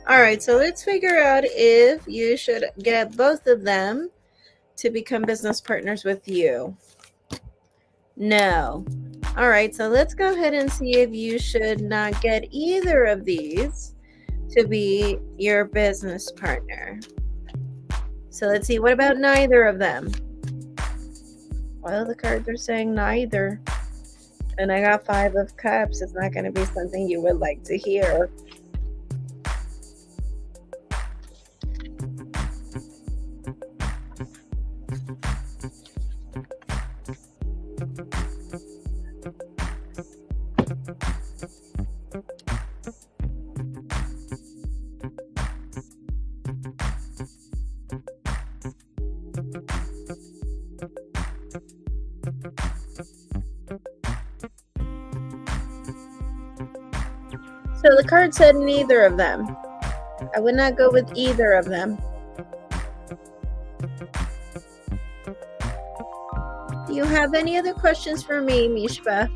All right, so let's figure out if you should get both of them to become business partners with you. No. All right, so let's go ahead and see if you should not get either of these to be your business partner. So let's see, what about neither of them? Well, the cards are saying neither. And I got 5 of Cups. It's not going to be something you would like to hear. So the card said neither of them. I would not go with either of them. Do you have any other questions for me, Mishpa?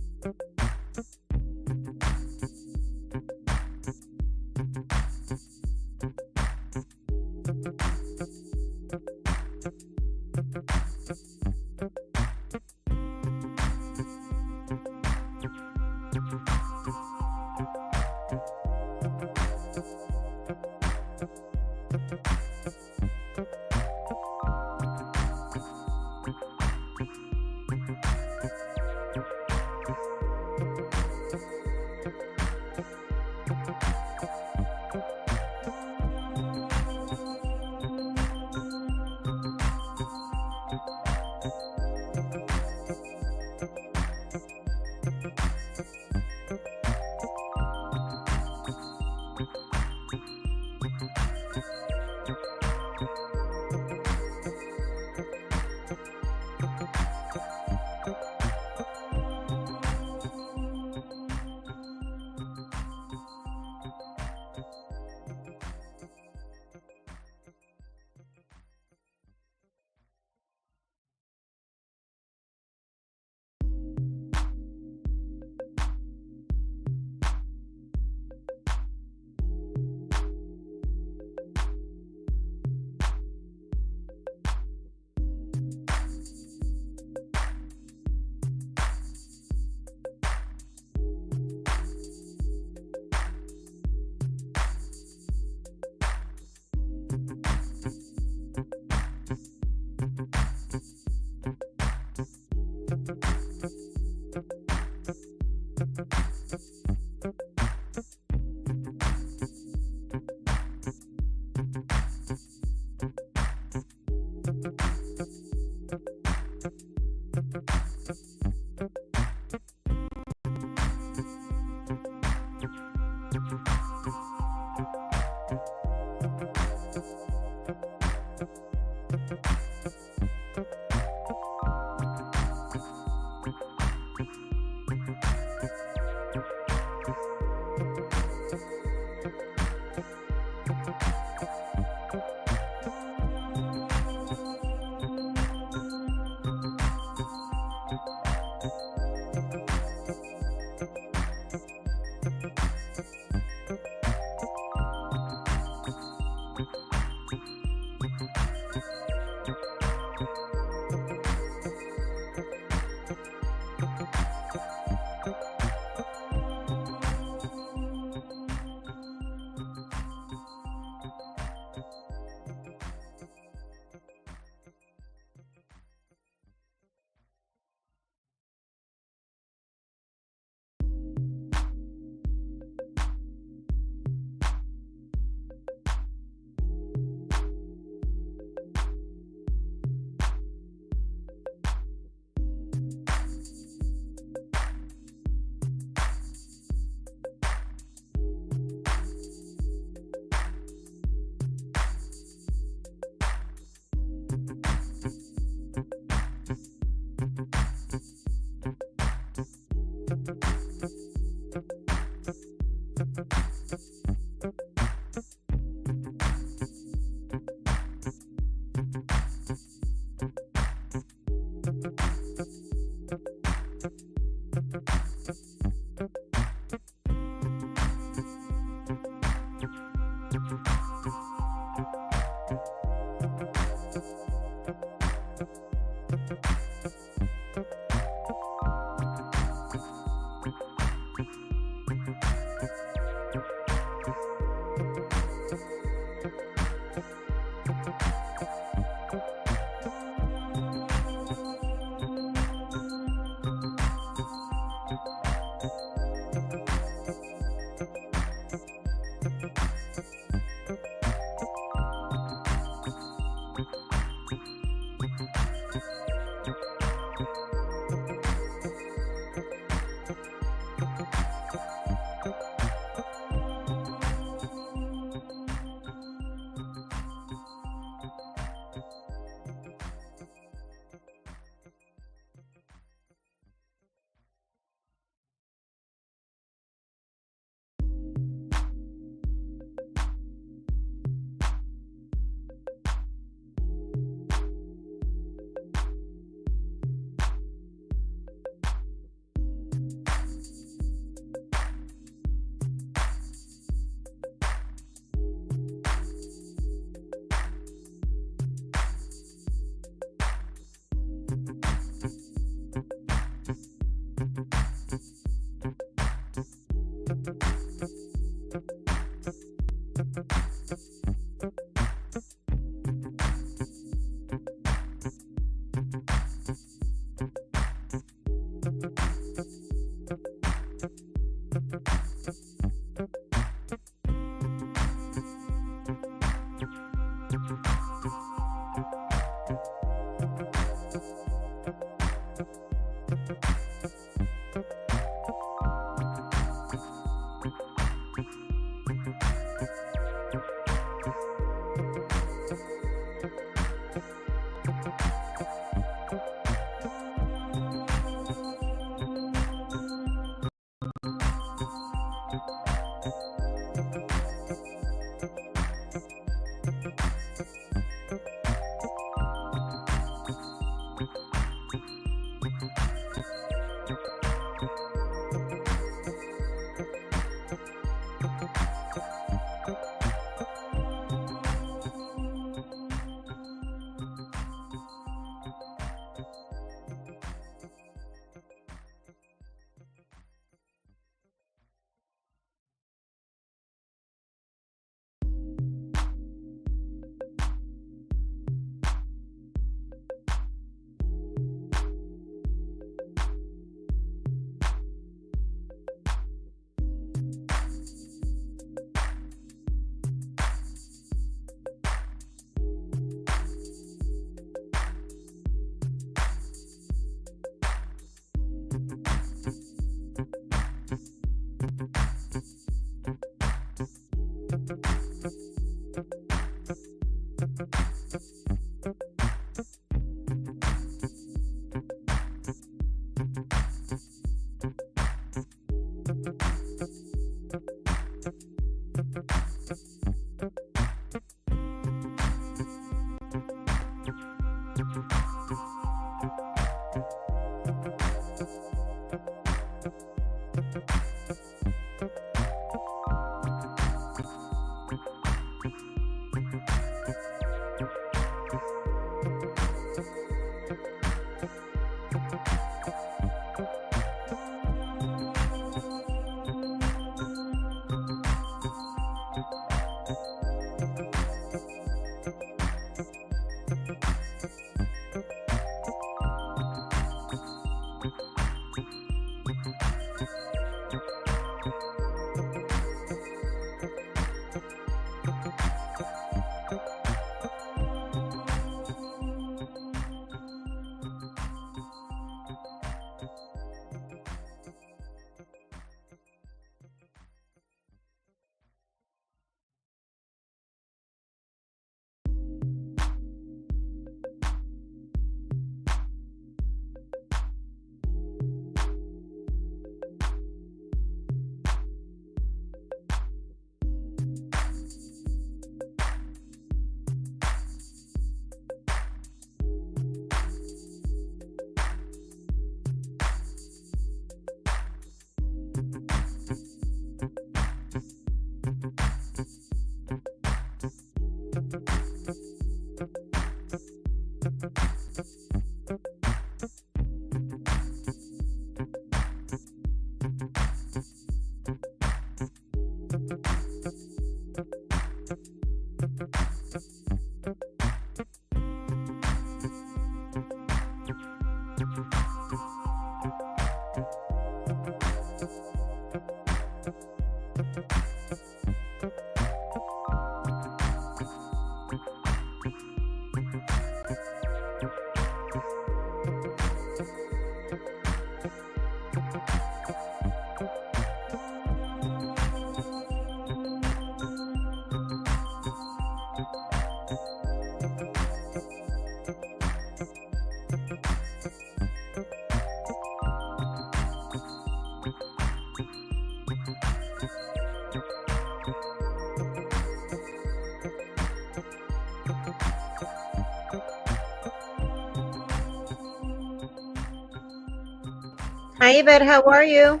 Hi, Yvette. How are you?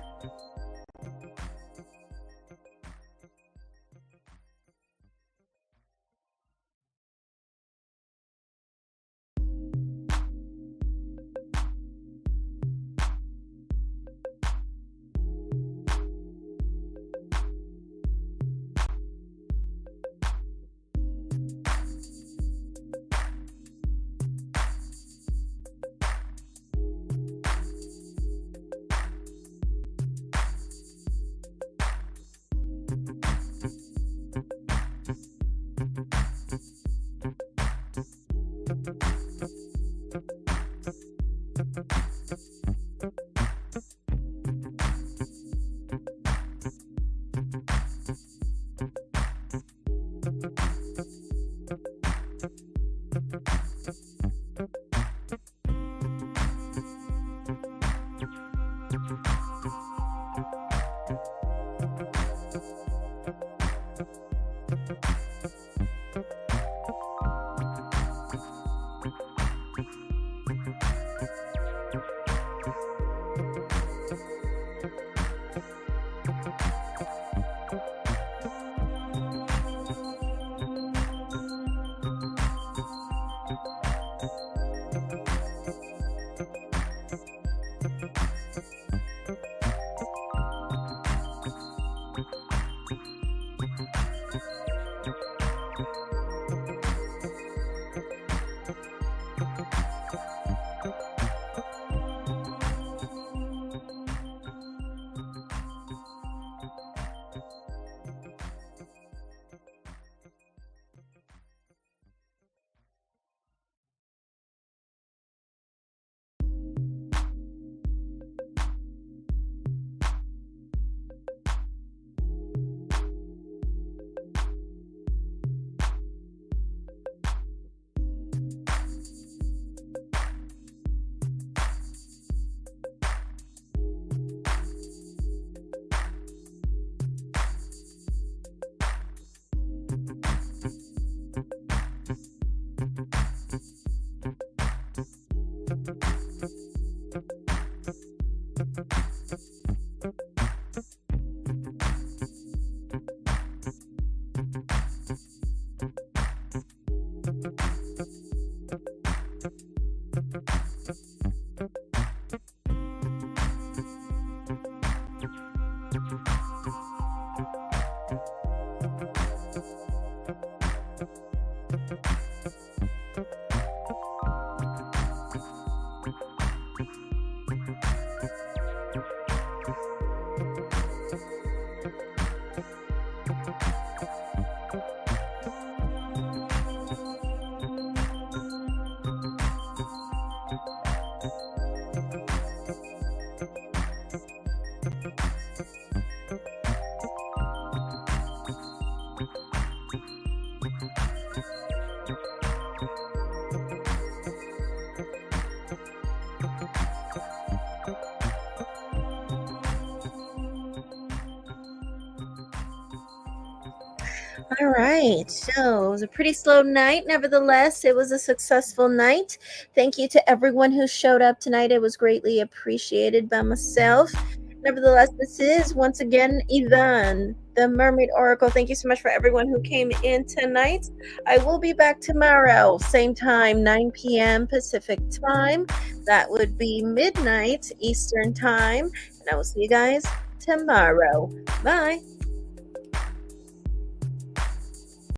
All right. So it was a pretty slow night. Nevertheless, it was a successful night. Thank you to everyone who showed up tonight. It was greatly appreciated by myself. Nevertheless, this is once again Yvonne, the Mermaid Oracle. Thank you so much for everyone who came in tonight. I will be back tomorrow, same time, 9 p.m. Pacific time. That would be midnight Eastern time. And I will see you guys tomorrow. Bye.